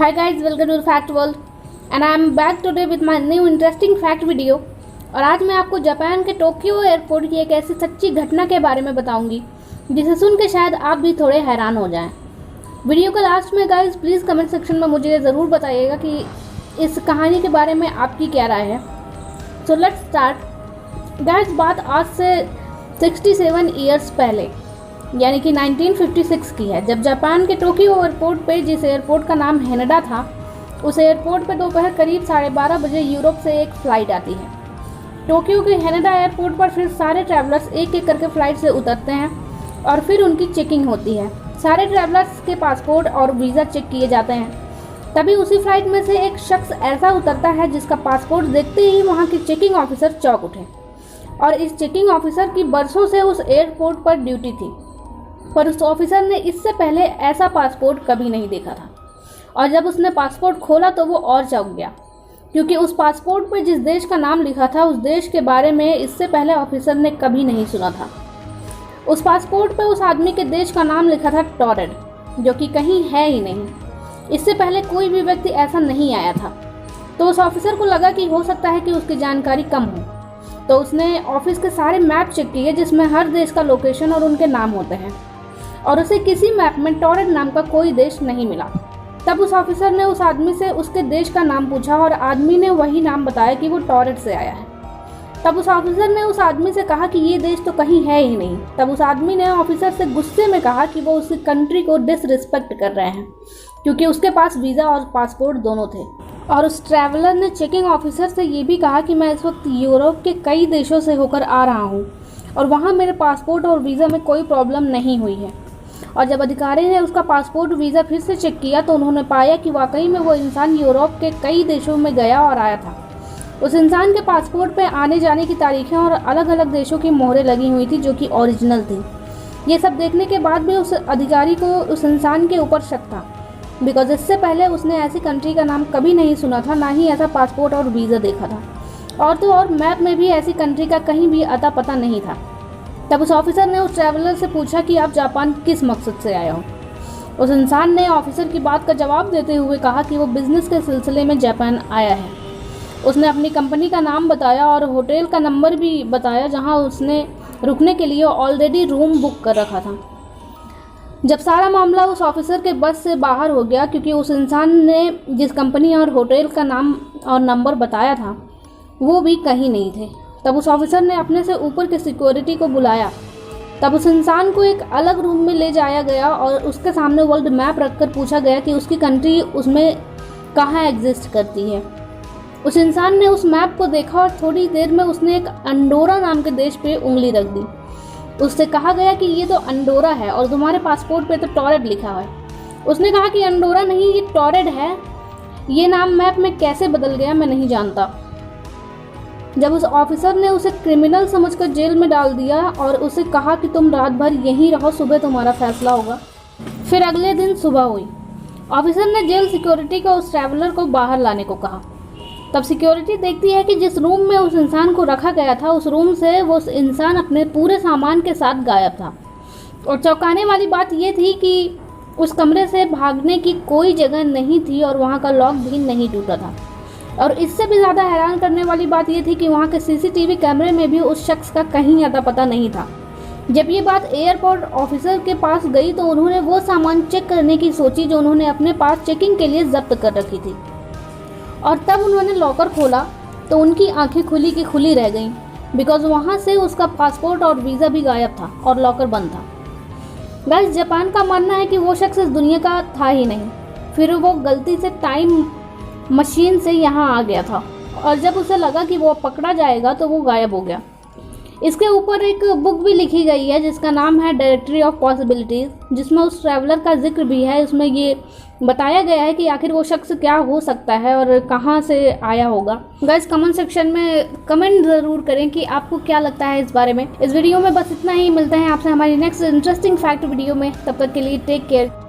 Hi guys, welcome to the Fact World and I am back today with my new interesting fact video। और आज मैं आपको Japan के Tokyo airport की एक ऐसी सच्ची घटना के बारे में बताऊंगी जिसे सुन के शायद आप भी थोड़े हैरान हो जाएं। वीडियो के लास्ट में गाइज प्लीज़ कमेंट सेक्शन में मुझे ज़रूर बताइएगा कि इस कहानी के बारे में आपकी क्या राय है। So let's start. गाइज बात आज से 67 ईयर्स पहले यानी कि 1956 की है, जब जापान के टोक्यो एयरपोर्ट पे, जिस एयरपोर्ट का नाम हैनेडा था, उस एयरपोर्ट पे दोपहर करीब 12:30 बजे यूरोप से एक फ़्लाइट आती है। टोक्यो के हैनेडा एयरपोर्ट पर फिर सारे ट्रैवलर्स एक एक करके फ़्लाइट से उतरते हैं और फिर उनकी चेकिंग होती है। सारे ट्रैवलर्स के पासपोर्ट और वीज़ा चेक किए जाते हैं। तभी उसी फ्लाइट में से एक शख्स ऐसा उतरता है जिसका पासपोर्ट देखते ही वहाँ के चेकिंग ऑफिसर चौंक उठे। और इस चेकिंग ऑफिसर की बरसों से उस एयरपोर्ट पर ड्यूटी थी, पर उस ऑफिसर ने इससे पहले ऐसा पासपोर्ट कभी नहीं देखा था। और जब उसने पासपोर्ट खोला तो वो और चौंक गया, क्योंकि उस पासपोर्ट पर जिस देश का नाम लिखा था उस देश के बारे में इससे पहले ऑफिसर ने कभी नहीं सुना था। उस पासपोर्ट पर उस आदमी के देश का नाम लिखा था टॉरेड, जो कि कहीं है ही नहीं। इससे पहले कोई भी व्यक्ति ऐसा नहीं आया था। तो उस ऑफिसर को लगा कि हो सकता है कि उसकी जानकारी कम हो, तो उसने ऑफिस के सारे मैप चेक किए जिसमें हर देश का लोकेशन और उनके नाम होते हैं, और उसे किसी मैप में टॉरेड नाम का कोई देश नहीं मिला। तब उस ऑफिसर ने उस आदमी से उसके देश का नाम पूछा और आदमी ने वही नाम बताया कि वो टॉरेड से आया है। तब उस ऑफिसर ने उस आदमी से कहा कि ये देश तो कहीं है ही नहीं। तब उस आदमी ने ऑफिसर से गुस्से में कहा कि वो उसकी कंट्री को डिसरिस्पेक्ट कर रहे हैं, क्योंकि उसके पास वीज़ा और पासपोर्ट दोनों थे। और उस ट्रैवलर ने चेकिंग ऑफिसर से ये भी कहा कि मैं इस वक्त यूरोप के कई देशों से होकर आ रहा हूँ और वहाँ मेरे पासपोर्ट और वीज़ा में कोई प्रॉब्लम नहीं हुई है। और जब अधिकारी ने उसका पासपोर्ट वीज़ा फिर से चेक किया तो उन्होंने पाया कि वाकई में वो इंसान यूरोप के कई देशों में गया और आया था। उस इंसान के पासपोर्ट पे आने जाने की तारीखें और अलग अलग देशों की मोहरें लगी हुई थी, जो कि ओरिजिनल थी। ये सब देखने के बाद भी उस अधिकारी को उस इंसान के ऊपर शक था, बिकॉज इससे पहले उसने ऐसी कंट्री का नाम कभी नहीं सुना था, ना ही ऐसा पासपोर्ट और वीज़ा देखा था। और तो और मैप में भी ऐसी कंट्री का कहीं भी अता पता नहीं था। तब उस ऑफिसर ने उस ट्रैवलर से पूछा कि आप जापान किस मकसद से आए हो। उस इंसान ने ऑफिसर की बात का जवाब देते हुए कहा कि वो बिज़नेस के सिलसिले में जापान आया है। उसने अपनी कंपनी का नाम बताया और होटल का नंबर भी बताया जहां उसने रुकने के लिए ऑलरेडी रूम बुक कर रखा था। जब सारा मामला उस ऑफिसर के बस से बाहर हो गया, क्योंकि उस इंसान ने जिस कंपनी और होटल का नाम और नंबर बताया था वो भी कहीं नहीं थे। तब उस ऑफिसर ने अपने से ऊपर के सिक्योरिटी को बुलाया। तब उस इंसान को एक अलग रूम में ले जाया गया और उसके सामने वर्ल्ड मैप रखकर पूछा गया कि उसकी कंट्री उसमें कहाँ एग्जिस्ट करती है। उस इंसान ने उस मैप को देखा और थोड़ी देर में उसने एक अंडोरा नाम के देश पे उंगली रख दी। उससे कहा गया कि ये तो अंडोरा है और तुम्हारे पासपोर्ट पे तो टॉरेड लिखा है। उसने कहा कि अंडोरा नहीं, ये टॉरेड है। ये नाम मैप में कैसे बदल गया मैं नहीं जानता। जब उस ऑफिसर ने उसे क्रिमिनल समझकर जेल में डाल दिया और उसे कहा कि तुम रात भर यहीं रहो, सुबह तुम्हारा फैसला होगा। फिर अगले दिन सुबह हुई। ऑफिसर ने जेल सिक्योरिटी को उस ट्रैवलर को बाहर लाने को कहा। तब सिक्योरिटी देखती है कि जिस रूम में उस इंसान को रखा गया था उस रूम से वो इंसान अपने पूरे सामान के साथ गायब था। और चौंकाने वाली बात ये थी कि उस कमरे से भागने की कोई जगह नहीं थी और वहाँ का लॉक भी नहीं टूटा था। और इससे भी ज़्यादा हैरान करने वाली बात यह थी कि वहाँ के सीसीटीवी कैमरे में भी उस शख्स का कहीं अता पता नहीं था। जब ये बात एयरपोर्ट ऑफिसर के पास गई तो उन्होंने वो सामान चेक करने की सोची जो उन्होंने अपने पास चेकिंग के लिए जब्त कर रखी थी। और तब उन्होंने लॉकर खोला तो उनकी आंखें खुली की खुली रह गईं, बिकॉज वहाँ से उसका पासपोर्ट और वीज़ा भी गायब था और लॉकर बंद था। गाइस, जापान का मानना है कि वो शख्स इस दुनिया का था ही नहीं, फिर वो गलती से टाइम मशीन से यहाँ आ गया था और जब उसे लगा कि वो पकड़ा जाएगा तो वो गायब हो गया। इसके ऊपर एक बुक भी लिखी गई है जिसका नाम है डायरेक्टरी ऑफ पॉसिबिलिटीज़, जिसमें उस ट्रैवलर का जिक्र भी है। उसमें ये बताया गया है कि आखिर वो शख्स क्या हो सकता है और कहाँ से आया होगा। गाइस, कमेंट सेक्शन में कमेंट ज़रूर करें कि आपको क्या लगता है इस बारे में। इस वीडियो में बस इतना ही। मिलते हैं आपसे हमारी नेक्स्ट इंटरेस्टिंग फैक्ट वीडियो में। तब तक के लिए टेक केयर।